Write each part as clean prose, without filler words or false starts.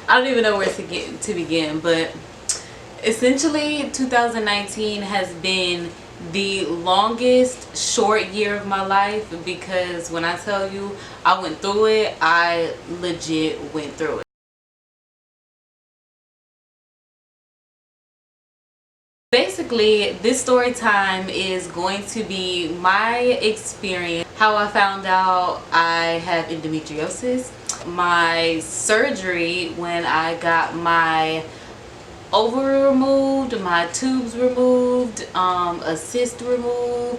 I don't even know where to begin, but essentially 2019 has been the longest short year of my life, because when I tell you I went through it, I legit went through it. Basically, this story time is going to be my experience, how I found out I have endometriosis, my surgery when I got my ovary removed, my tubes removed, a cyst removed.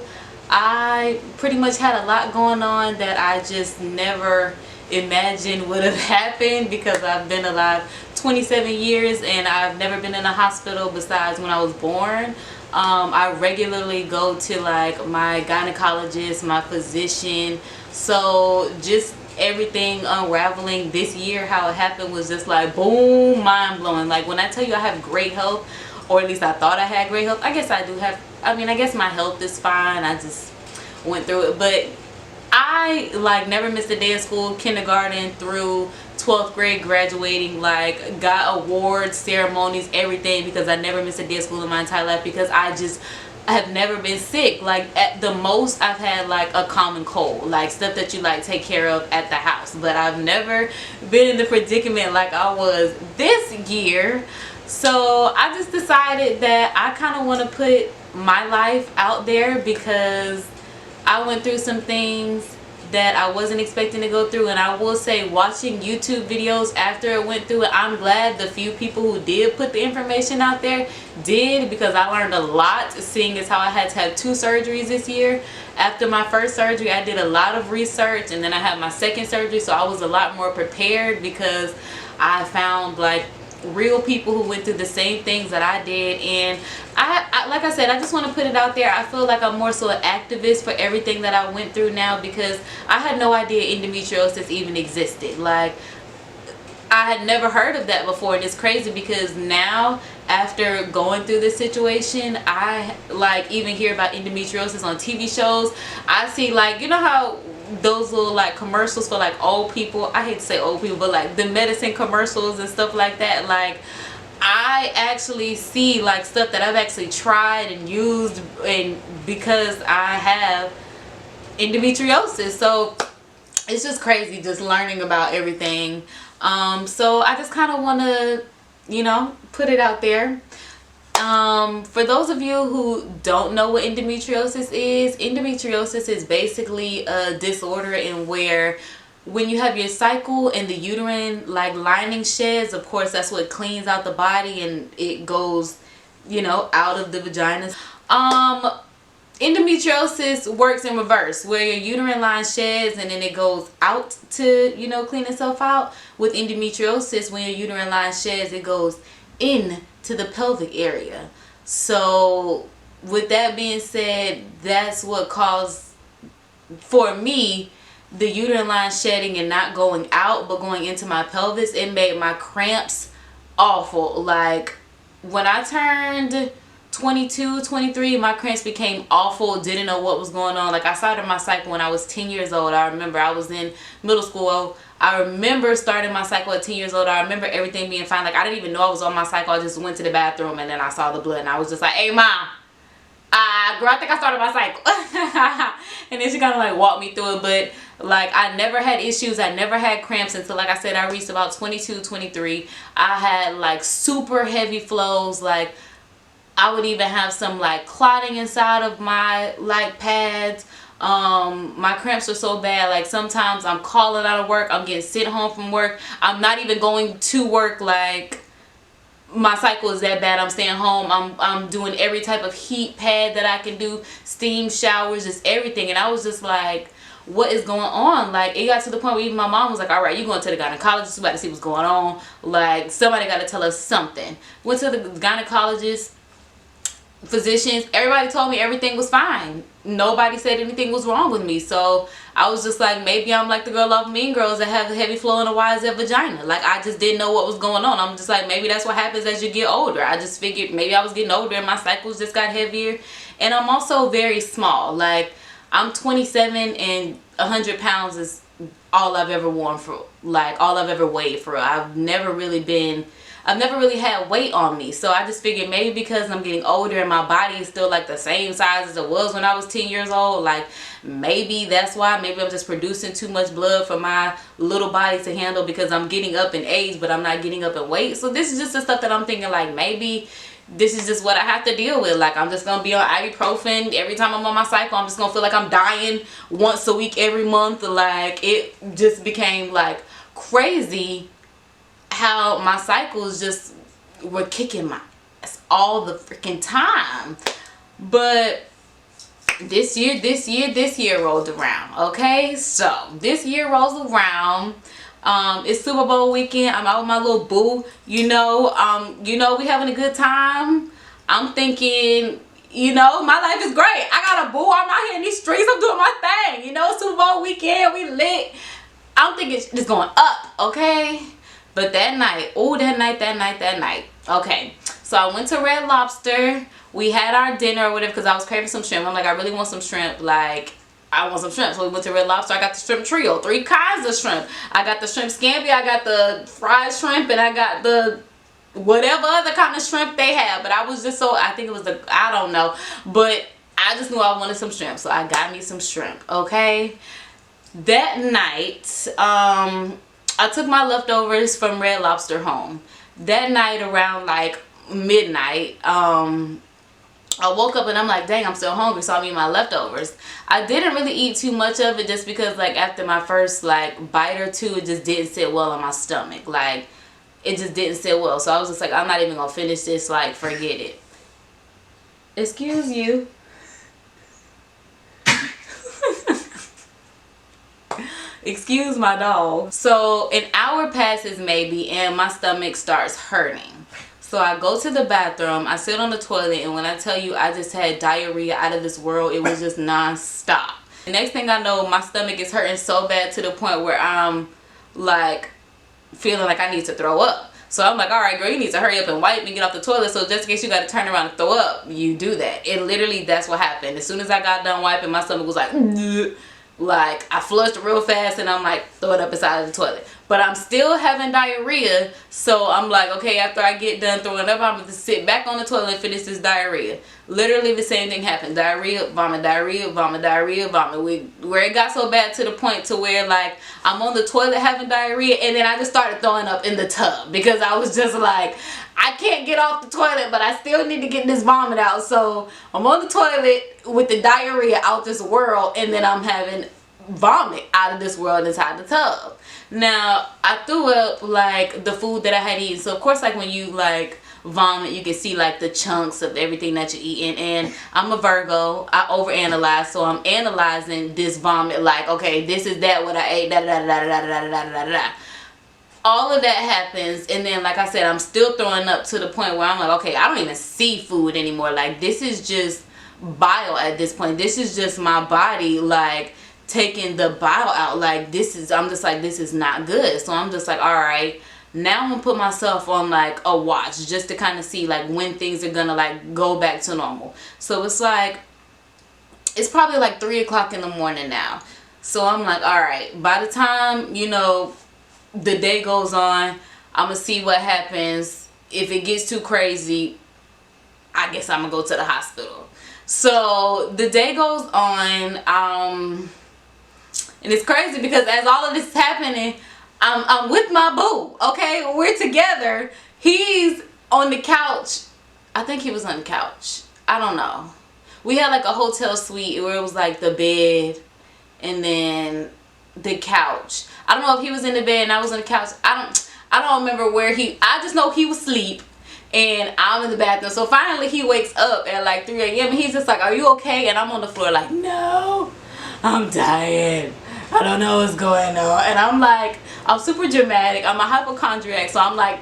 I pretty much had a lot going on that I just never imagined would have happened, because I've been alive 27 years and I've never been in a hospital besides when I was born. I regularly go to like my gynecologist, my physician, so just everything unraveling this year, how it happened, was just like boom, mind-blowing. Like when I tell you I have great health, or at least I thought I had great health, I guess I do have, I mean, I guess my health is fine, I just went through it. But I like never missed a day of school, kindergarten through 12th grade, graduating, like got awards, ceremonies, everything, because I never missed a day of school in my entire life, because I have never been sick. Like at the most I've had like a common cold, like stuff that you like take care of at the house, but I've never been in the predicament like I was this year. So I just decided that I kind of want to put my life out there, because I went through some things that I wasn't expecting to go through. And I will say, watching YouTube videos after I went through it, I'm glad the few people who did put the information out there did, because I learned a lot, seeing as how I had to have 2 surgeries this year. After my first surgery, I did a lot of research, and then I had my second surgery, so I was a lot more prepared, because I found like real people who went through the same things that I did. And I like I said, I just want to put it out there. I feel like I'm more so an activist for everything that I went through now, because I had no idea endometriosis even existed. Like I had never heard of that before, and it's crazy because now, after going through this situation, I like even hear about endometriosis on TV shows. I see, like, you know how those little like commercials for like old people, I hate to say old people, but like the medicine commercials and stuff like that, like I actually see like stuff that I've actually tried and used, and because I have endometriosis. So it's just crazy just learning about everything. So I just kind of want to, you know, put it out there. For those of you who don't know what endometriosis is basically a disorder in where when you have your cycle and the uterine like lining sheds, of course that's what cleans out the body and it goes, you know, out of the vagina. Endometriosis works in reverse, where your uterine line sheds and then it goes out to, you know, clean itself out. With endometriosis, when your uterine line sheds, it goes in to the pelvic area. So with that being said, that's what caused, for me, the uterine line shedding and not going out but going into my pelvis. It made my cramps awful. Like when I turned 22, 23, my cramps became awful. Didn't know what was going on. Like I started my cycle when I was 10 years old. I remember I was in middle school. I remember starting my cycle at 10 years old. I remember everything being fine. Like I didn't even know I was on my cycle. I just went to the bathroom and then I saw the blood and I was just like, hey mom, girl, I think I started my cycle. And then she kind of like walked me through it. But like I never had issues, I never had cramps until, like I said, I reached about 22, 23. I had like super heavy flows. Like I would even have some like clotting inside of my like pads. My cramps are so bad, like sometimes I'm calling out of work, I'm getting sent home from work, I'm not even going to work, like my cycle is that bad. I'm staying home, I'm doing every type of heat pad that I can do, steam showers, just everything. And I was just like, what is going on? Like it got to the point where even my mom was like, all right, you going to the gynecologist, we about to see what's going on, like somebody got to tell us something. Went to the gynecologist, physicians, everybody told me everything was fine. Nobody said anything was wrong with me. So I was just like, maybe I'm like the girl off Mean Girls that have a heavy flow in a YZ vagina. Like I just didn't know what was going on. I'm just like, maybe that's what happens as you get older. I just figured maybe I was getting older and my cycles just got heavier. And I'm also very small. Like I'm 27 and 100 pounds is all I've ever worn for, like, all I've ever weighed for real. I've never really had weight on me. So I just figured maybe because I'm getting older and my body is still like the same size as it was when I was 10 years old, like maybe that's why. Maybe I'm just producing too much blood for my little body to handle because I'm getting up in age, but I'm not getting up in weight. So this is just the stuff that I'm thinking, like, maybe this is just what I have to deal with. Like, I'm just gonna be on ibuprofen every time I'm on my cycle. I'm just gonna feel like I'm dying once a week every month. Like, it just became like crazy how my cycles just were kicking my ass all the freaking time. But this year rolled around. Okay, so this year rolls around. It's Super Bowl weekend. I'm out with my little boo. You know, we having a good time. I'm thinking, my life is great. I got a boo. I'm out here in these streets. I'm doing my thing. Super Bowl weekend. We lit. I'm thinking it's going up. Okay. But that night. Okay. So I went to Red Lobster. We had our dinner or whatever because I was craving some shrimp. I'm like, I really want some shrimp. Like, I want some shrimp. So we went to Red Lobster. I got the shrimp trio, 3 kinds of shrimp. I got the shrimp scampi, I got the fried shrimp, and I got the whatever other kind of shrimp they have. But I was just I think it was I don't know. But I just knew I wanted some shrimp. So I got me some shrimp, okay? That night, I took my leftovers from Red Lobster home. That night around like midnight, I woke up and I'm like, dang, I'm still hungry, so I eat my leftovers. I didn't really eat too much of it just because, like, after my first, like, bite or two, it just didn't sit well in my stomach. Like, it just didn't sit well. So I was just like, I'm not even going to finish this. Like, forget it. Excuse you. Excuse my dog. So an hour passes maybe and my stomach starts hurting. So I go to the bathroom, I sit on the toilet, and when I tell you I just had diarrhea out of this world, it was just non-stop. The next thing I know, my stomach is hurting so bad to the point where I'm like feeling like I need to throw up. So I'm like, all right, girl, you need to hurry up and wipe and get off the toilet. So just in case you got to turn around and throw up, you do that. And literally that's what happened. As soon as I got done wiping, my stomach was like, ugh. Like, I flushed real fast and I'm like, throw it up inside of the toilet. But I'm still having diarrhea. So I'm like, okay, after I get done throwing up, I'm going to sit back on the toilet and finish this diarrhea. Literally the same thing happened. Diarrhea, vomit, diarrhea, vomit, diarrhea, vomit. Where it got so bad to the point to where, like, I'm on the toilet having diarrhea and then I just started throwing up in the tub. Because I was just like, I can't get off the toilet, but I still need to get this vomit out. So I'm on the toilet with the diarrhea out this world, and then I'm having vomit out of this world inside the tub. Now, I threw up like the food that I had eaten. So of course, like when you like vomit, you can see like the chunks of everything that you're eating. And I'm a Virgo. I overanalyze, so I'm analyzing this vomit like, okay, this is that what I ate, da da da da da da da da da da. All of that happens, and then like I said, I'm still throwing up to the point where I'm like, okay, I don't even see food anymore. Like, this is just bile at this point. This is just my body like taking the bile out. Like, I'm just like, this is not good. So I'm just like, all right, now I'm gonna put myself on like a watch just to kind of see like when things are gonna like go back to normal. So it's like, it's probably like 3 o'clock in the morning now. So I'm like, all right, by the time the day goes on, I'm gonna see what happens. If it gets too crazy, I guess I'm gonna go to the hospital. So the day goes on, and it's crazy because as all of this is happening, I'm with my boo, okay? We're together. He's on the couch. I think he was on the couch. I don't know. We had like a hotel suite where it was like the bed and then the couch. I don't know if he was in the bed and I was on the couch. I don't remember where I just know he was asleep and I'm in the bathroom. So finally he wakes up at like 3 a.m. and he's just like, are you okay? And I'm on the floor like, no, I'm dying. I don't know what's going on. And I'm like, I'm super dramatic. I'm a hypochondriac. So I'm like,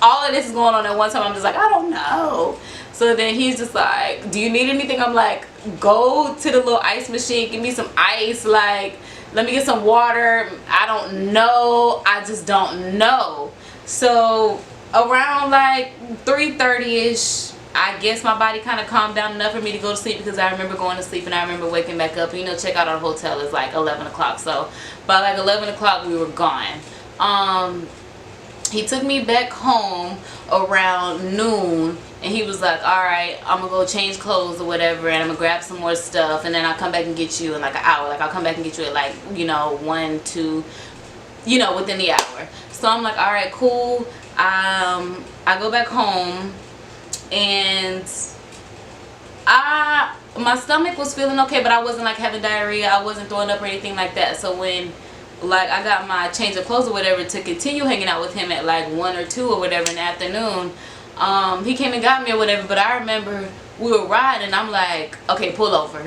all of this is going on at one time. I'm just like, I don't know. So then he's just like, do you need anything? I'm like, go to the little ice machine. Give me some ice. Like, let me get some water. I don't know. I just don't know. So around like 3:30ish, I guess my body kind of calmed down enough for me to go to sleep, because I remember going to sleep and I remember waking back up. You know, check out our hotel is like 11 o'clock. So by like 11 o'clock we were gone. He took me back home around noon, and he was like, alright, I'm gonna go change clothes or whatever, and I'm gonna grab some more stuff, and then I'll come back and get you in like an hour. Like, I'll come back and get you at like, you know, 1, 2, you know, within the hour. So I'm like, alright, cool. I go back home, and my stomach was feeling okay, but I wasn't like having diarrhea. I wasn't throwing up or anything like that. So when like I got my change of clothes or whatever to continue hanging out with him at like 1 or 2 or whatever in the afternoon, he came and got me or whatever. But I remember we were riding and I'm like, okay, pull over.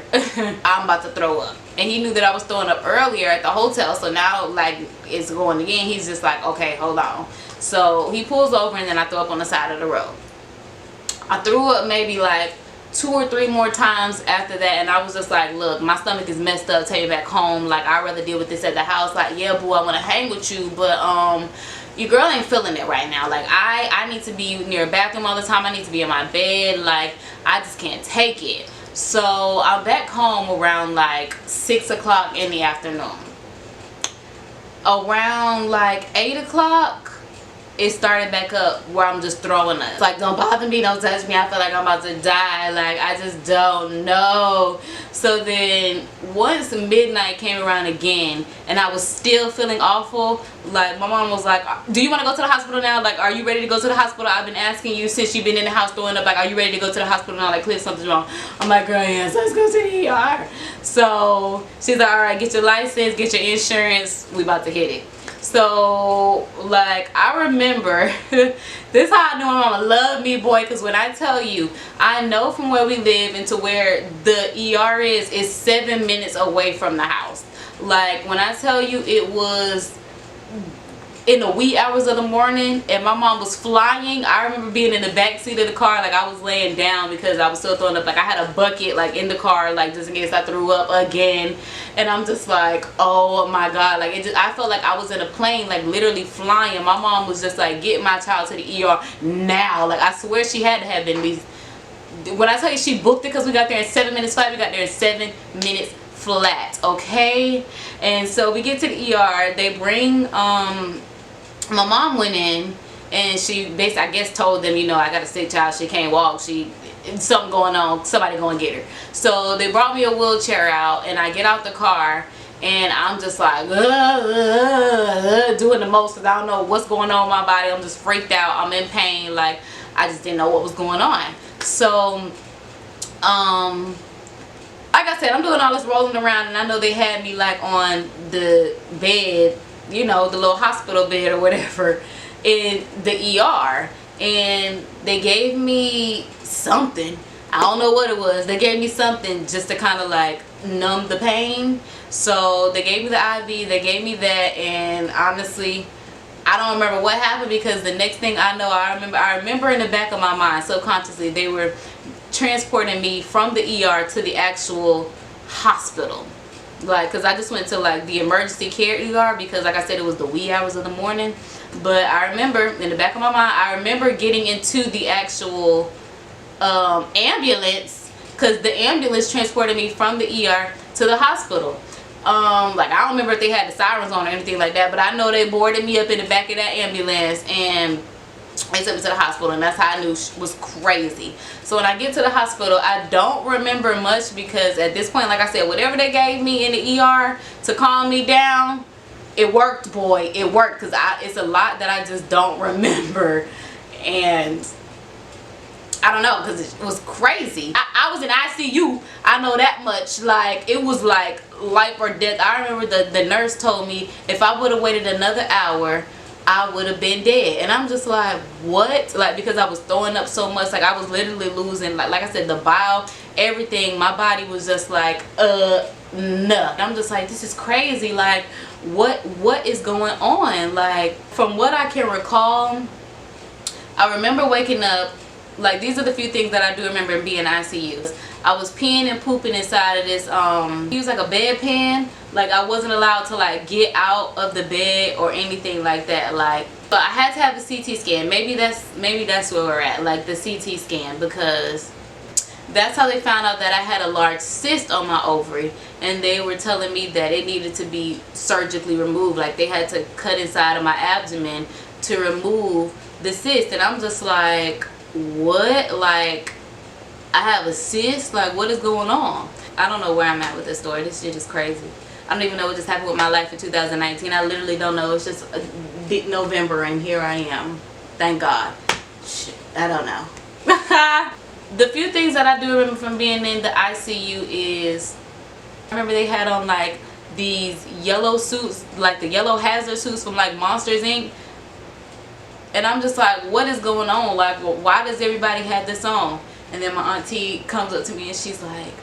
I'm about to throw up. And he knew that I was throwing up earlier at the hotel, so now like it's going again. He's just like, okay, hold on. So he pulls over, and then I throw up on the side of the road. I threw up maybe like 2 or 3 more times after that, and I was just like, look, my stomach is messed up, take me back home. Like, I'd rather deal with this at the house. Like, yeah, boo, I want to hang with you, but your girl ain't feeling it right now. Like, I need to be near a bathroom all the time. I need to be in my bed. Like, I just can't take it. So I'm back home around like 6 o'clock in the afternoon. Around like 8 o'clock, it started back up where I'm just throwing up. It's like, don't bother me, don't touch me, I feel like I'm about to die. Like, I just don't know. So then once midnight came around again and I was still feeling awful, like my mom was like, do you want to go to the hospital now? Like, are you ready to go to the hospital? I've been asking you since you've been in the house throwing up. Like, are you ready to go to the hospital now? Like, clearly something's wrong. I'm like, girl, yes, let's go to the ER. So she's like, alright, get your license, get your insurance, we about to hit it. So like, I remember this is how I knew my mama loved me, boy, because when I tell you, I know from where we live into where the ER is 7 minutes away from the house. Like, when I tell you, it was in the wee hours of the morning and my mom was flying. I remember being in the back seat of the car, like I was laying down because I was still throwing up. Like, I had a bucket like in the car, like just in case I threw up again. And I'm just like, oh my god, like it just, I felt like I was in a plane, like literally flying. My mom was just like, get my child to the ER now. Like, I swear she had to have been these. When I tell you she booked it, because we got there in 7 minutes flat, we got there in 7 minutes flat, okay? And so we get to the ER. They bring my mom went in and she basically, I guess, told them, you know, I got a sick child, she can't walk, something going on, somebody go and get her. So they brought me a wheelchair out, and I get out the car and I'm just like doing the most because I don't know what's going on with my body. I'm just freaked out, I'm in pain, like I just didn't know what was going on. So like I said, I'm doing all this rolling around, and I know they had me like on the bed, you know, the little hospital bed or whatever in the ER, and they gave me something. I don't know what it was. They gave me something just to kind of like numb the pain. So they gave me the IV, they gave me that, and honestly, I don't remember what happened, because the next thing I know, I remember in the back of my mind, subconsciously, they were transporting me from the ER to the actual hospital. Like, because I just went to like the emergency care ER because, like I said, it was the wee hours of the morning. But I remember in the back of my mind, I remember getting into the actual ambulance, because the ambulance transported me from the ER to the hospital. Like, I don't remember if they had the sirens on or anything like that, but I know they boarded me up in the back of that ambulance and they took me to the hospital, and that's how I knew it was crazy. So when I get to the hospital, I don't remember much, because at this point, like I said, whatever they gave me in the ER to calm me down, it worked, boy. It worked, because it's a lot that I just don't remember. And I don't know, because it was crazy. I was in ICU, I know that much. Like, it was like life or death. I remember the nurse told me if I would have waited another hour, I would have been dead. And I'm just like, what? Like, because I was throwing up so much, like I was literally losing, like I said, the bile, everything. My body was just like, no. I'm just like, this is crazy. Like, what is going on? Like, from what I can recall, I remember waking up Like, these are the few things that I do remember being in ICU. I was peeing and pooping inside of this, use like a bedpan. Like, I wasn't allowed to like get out of the bed or anything like that. Like, but I had to have a CT scan. Maybe that's where we're at, like the CT scan, because that's how they found out that I had a large cyst on my ovary, and they were telling me that it needed to be surgically removed. Like, they had to cut inside of my abdomen to remove the cyst. And I'm just like, what? Like, I have a cyst? Like, what is going on? I don't know where I'm at with this story. This shit is crazy. I don't even know what just happened with my life in 2019. I literally don't know. It's just November and here I am. Thank God. Shit, I don't know. The few things that I do remember from being in the ICU is, I remember they had on like these yellow suits, like the yellow hazard suits from like Monsters Inc. And I'm just like, what is going on? Like, why does everybody have this on? And then my auntie comes up to me and she's like,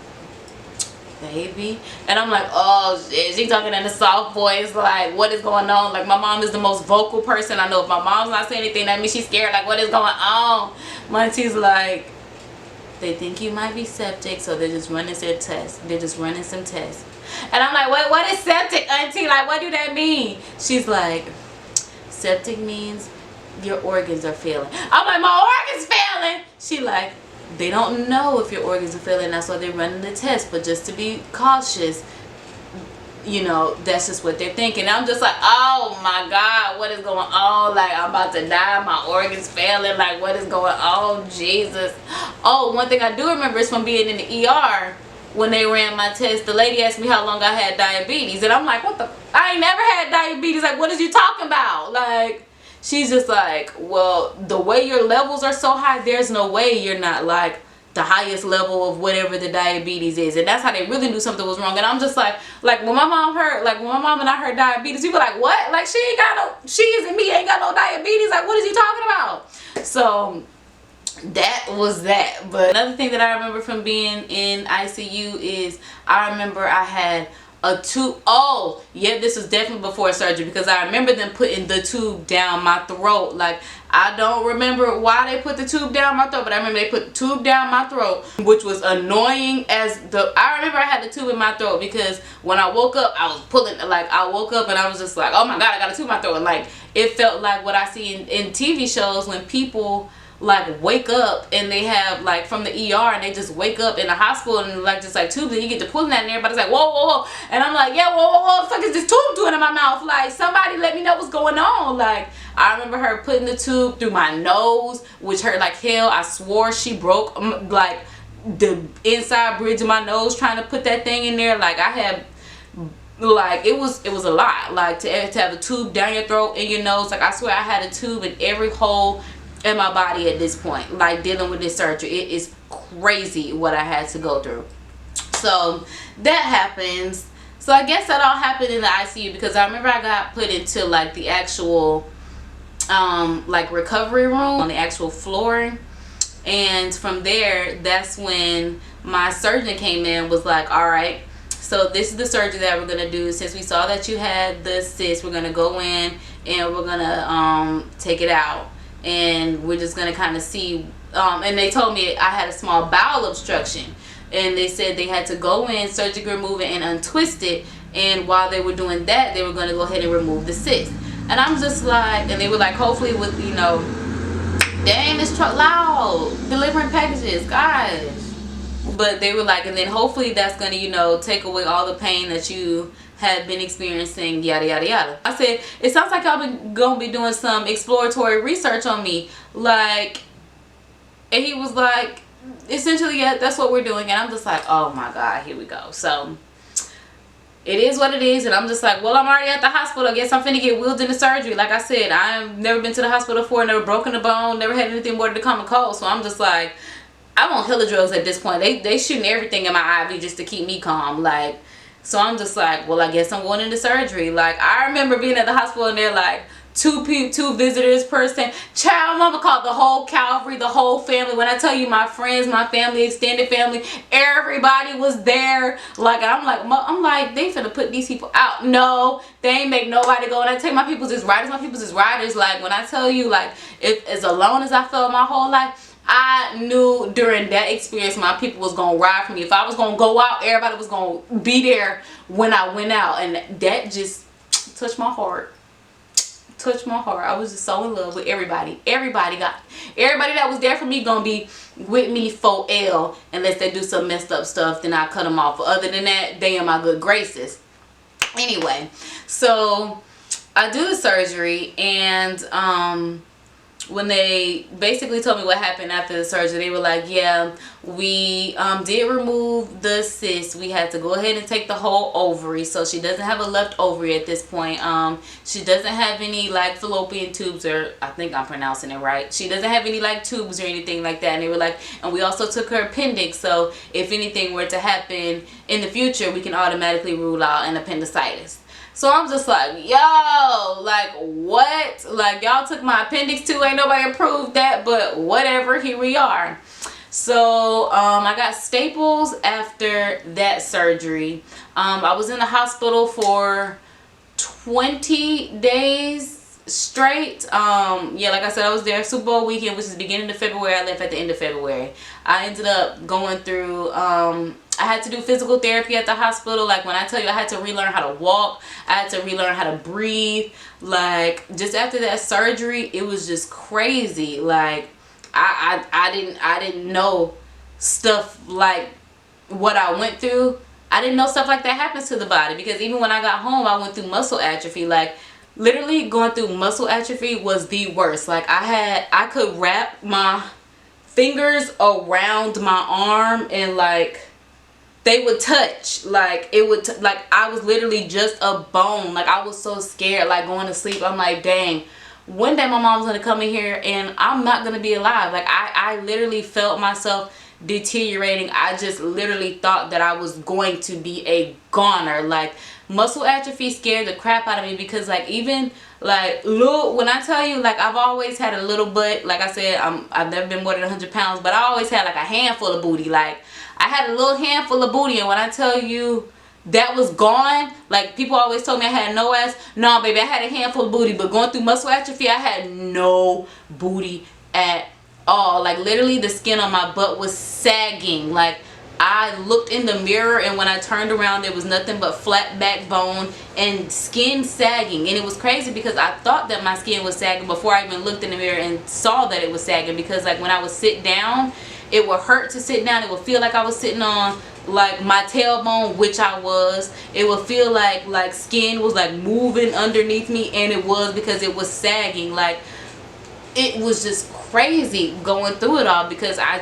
baby. And I'm like, oh shit, she talking in a soft voice, like, what is going on? Like, my mom is the most vocal person I know. If my mom's not saying anything, that means she's scared. Like, what is going on? My auntie's like, they think you might be septic, so they're just running their tests. They're just running some tests. And I'm like, wait, what is septic, auntie? Like, what do that mean? She's like, septic means your organs are failing. I'm like, my organs failing? She like, they don't know if your organs are failing, that's why they're running the test. But just to be cautious, you know, that's just what they're thinking. I'm just like, oh my God, what is going on? Like, I'm about to die, my organs failing. Like, what is going on? Jesus. Oh, one thing I do remember is from being in the ER when they ran my test. The lady asked me how long I had diabetes, and I'm like, what the? I ain't never had diabetes. Like, what is you talking about? Like, she's just like, well, the way your levels are so high, there's no way you're not like the highest level of whatever the diabetes is. And that's how they really knew something was wrong. And I'm just like when my mom heard, like when my mom and I heard diabetes, people like, what? Like, she isn't me, ain't got no diabetes. Like, what is he talking about? So that was that. But another thing that I remember from being in ICU is, I remember I had a tube. Oh yeah, this was definitely before surgery, because I remember them putting the tube down my throat. Like, I don't remember why they put the tube down my throat, but I remember they put the tube down my throat, which was annoying as the. I remember I had the tube in my throat because when I woke up, I was pulling. Like, I woke up and I was just like, oh my God, I got a tube in my throat. And like, it felt like what I see in TV shows when people like wake up and they have like from the ER and they just wake up in the hospital and like just like tubes, and you get to pulling that and everybody's like, whoa, whoa, whoa. And I'm like, yeah, whoa, whoa, whoa, the fuck is this tube doing in my mouth? Like, somebody let me know what's going on. Like, I remember her putting the tube through my nose, which hurt like hell. I swore she broke like the inside bridge of my nose trying to put that thing in there. Like, I had, like, it was a lot. Like, to have a tube down your throat and your nose. Like, I swear I had a tube in every hole in my body at this point, like dealing with this surgery. It is crazy what I had to go through. So that happens. So I guess that all happened in the ICU, because I remember I got put into like the actual like recovery room on the actual floor, and from there, that's when my surgeon came in, was like, all right, so this is the surgery that we're gonna do. Since we saw that you had the cyst, we're gonna go in and we're gonna take it out, and we're just gonna kind of see. And they told me I had a small bowel obstruction, and they said they had to go in, surgically remove it and untwist it, and while they were doing that, they were going to go ahead and remove the cyst. And I'm just like, and they were like, hopefully with, you know, dang, this truck loud delivering packages, gosh. But they were like, and then hopefully that's going to, you know, take away all the pain that you had been experiencing, yada yada yada. I said, it sounds like y'all been gonna be doing some exploratory research on me, like. And he was like, essentially, yeah, that's what we're doing. And I'm just like, oh my God, here we go. So it is what it is. And I'm just like, well, I'm already at the hospital. I guess I'm finna get wheeled into surgery. Like I said, I've never been to the hospital before, never broken a bone, never had anything more than a common cold. So I'm just like, I'm on hella drugs at this point. They shooting everything in my IV just to keep me calm. Like, so I'm just like, well, I guess I'm going into surgery. Like, I remember being at the hospital and they're like, two visitors per stand. Child, mama called the whole Calvary, the whole family. When I tell you, my friends, my family, extended family, everybody was there. Like, I'm like, they finna put these people out. No, they ain't make nobody go. And I tell you, my people's is riders. My people's is riders. Like, when I tell you, like, if as alone as I felt my whole life, I knew during that experience my people was gonna ride for me. If I was gonna go out, everybody was gonna be there when I went out, and that just touched my heart. Touched my heart. I was just so in love with everybody. Everybody that was there for me gonna be with me for L, unless they do some messed up stuff, then I cut them off. But other than that, they in my good graces. Anyway, so I do the surgery, and when they basically told me what happened after the surgery, they were like, yeah, we did remove the cyst. We had to go ahead and take the whole ovary, so she doesn't have a left ovary at this point. She doesn't have any like fallopian tubes, or I think I'm pronouncing it right. She doesn't have any like tubes or anything like that. And they were like, and we also took her appendix, so if anything were to happen in the future, we can automatically rule out an appendicitis. So I'm just like, yo, like what? Like y'all took my appendix too. Ain't nobody approved that, but whatever, here we are. So I got staples after that surgery. I was in the hospital for 20 days straight. Yeah, like I said, I was there Super Bowl weekend, which is beginning of February. I left at the end of February. I ended up going through I had to do physical therapy at the hospital. Like when I tell you I had to relearn how to walk, I had to relearn how to breathe. Like just after that surgery, it was just crazy. Like I didn't know stuff like what I went through. I didn't know stuff like that happens to the body, because even when I got home, I went through muscle atrophy. Like literally going through muscle atrophy was the worst. Like I could wrap my fingers around my arm and like they would touch, like it would like I was literally just a bone. Like I was so scared, like going to sleep. I'm like, dang, one day my mom's gonna come in here and I'm not gonna be alive. Like I literally felt myself deteriorating. I just literally thought that I was going to be a goner. Like muscle atrophy scared the crap out of me, because like even like look, when I tell you, like I've always had a little butt. Like I said, I've never been more than 100 pounds, but I always had like a handful of booty. Like I had a little handful of booty, and when I tell you that was gone, like people always told me I had no ass. No, baby, I had a handful of booty, but going through muscle atrophy, I had no booty at all. Like literally the skin on my butt was sagging. Like I looked in the mirror, and when I turned around, there was nothing but flat backbone and skin sagging. And it was crazy because I thought that my skin was sagging before I even looked in the mirror and saw that it was sagging, because like when I would sit down, it would hurt to sit down. It would feel like I was sitting on like my tailbone, which I was. It would feel like skin was like moving underneath me, and it was because it was sagging. Like it was just crazy going through it all, because I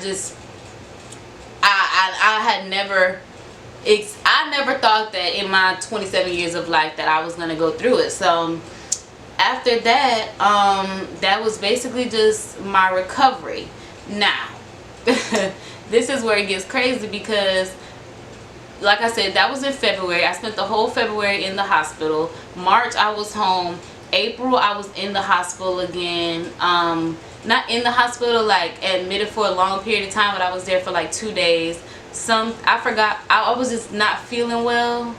had never I never thought that in my 27 years of life that I was gonna go through it. So after that, that was basically just my recovery. Now this is where it gets crazy, because like I said, that was in February. I spent the whole February in the hospital. March I was home. April I was in the hospital again. Not in the hospital like admitted for a long period of time, but I was there for like 2 days. I forgot, I was just not feeling well.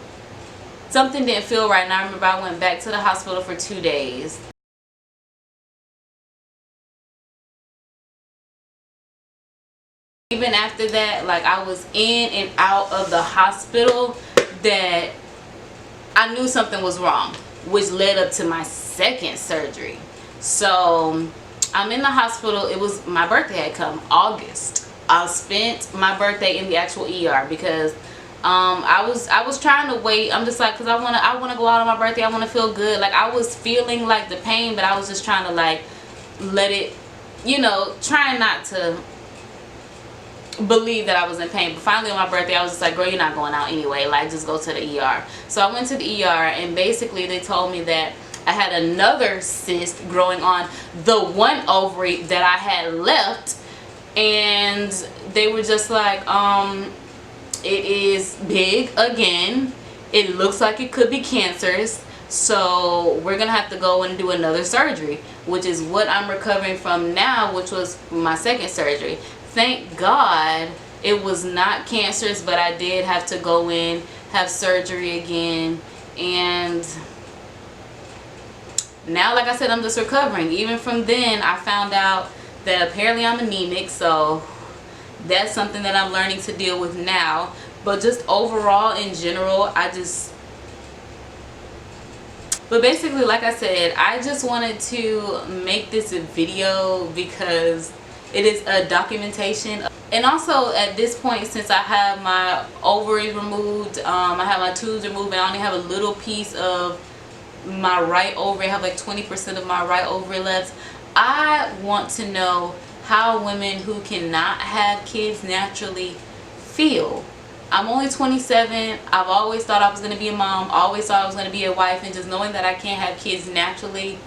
Something didn't feel right, and I remember I went back to the hospital for 2 days. Even after that, like I was in and out of the hospital, that I knew something was wrong, which led up to my second surgery. So I'm in the hospital. It was my birthday had come, August. I spent my birthday in the actual ER because I was trying to wait. I'm just like, because I want to go out on my birthday. I want to feel good. Like I was feeling like the pain, but I was just trying to like let it, trying not to believe that I was in pain. But finally on my birthday, I was just like, girl, you're not going out anyway, like just go to the ER. So I went to the ER, and basically they told me that I had another cyst growing on the one ovary that I had left, and they were just like, it is big again, it looks like it could be cancerous, so we're gonna have to go and do another surgery, which is what I'm recovering from now, which was my second surgery. Thank God it was not cancerous, but I did have to go in, have surgery again, and now, like I said, I'm just recovering. Even from then, I found out that apparently I'm anemic, so that's something that I'm learning to deal with now. But just overall in general, but basically, like I said, I just wanted to make this a video because it is a documentation. And also at this point, since I have my ovaries removed, I have my tubes removed, and I only have a little piece of my right ovary. I have like 20% of my right ovary left. I want to know how women who cannot have kids naturally feel. I'm only 27. I've always thought I was going to be a mom, always thought I was going to be a wife, and just knowing that I can't have kids naturally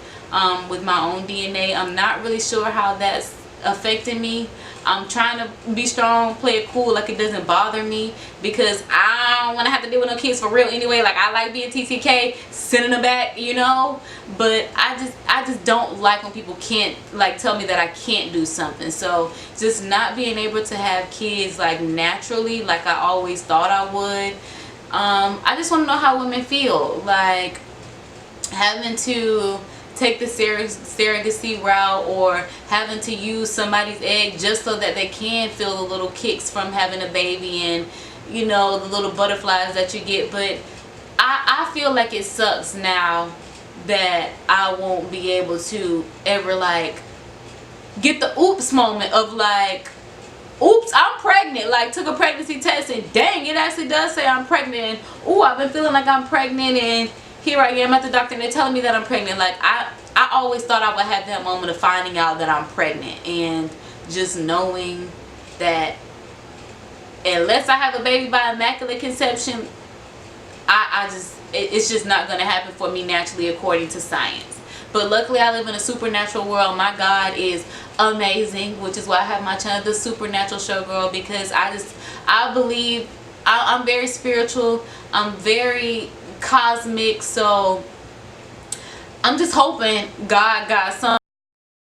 with my own DNA, I'm not really sure how that's affecting me. I'm trying to be strong, play it cool, like it doesn't bother me, because I don't want to have to deal with no kids for real anyway. Like, I like being TTK, sending them back, you know, but I just don't like when people can't, like, tell me that I can't do something. So just not being able to have kids like naturally, like I always thought I would. I just want to know how women feel, like having to take the surrogacy route, or having to use somebody's egg just so that they can feel the little kicks from having a baby, and you know, the little butterflies that you get. But I feel like it sucks now that I won't be able to ever like get the oops moment of like, oops, I'm pregnant. Like, took a pregnancy test and dang, it actually does say I'm pregnant. And ooh, I've been feeling like I'm pregnant, and here I am at the doctor and they're telling me that I'm pregnant. Like, I always thought I would have that moment of finding out that I'm pregnant, and just knowing that unless I have a baby by immaculate conception, it's just not going to happen for me naturally according to science. But luckily I live in a supernatural world. My God is amazing, which is why I have my channel, The Supernatural Showgirl, because I believe I'm very spiritual. I'm very cosmic, so I'm just hoping God got some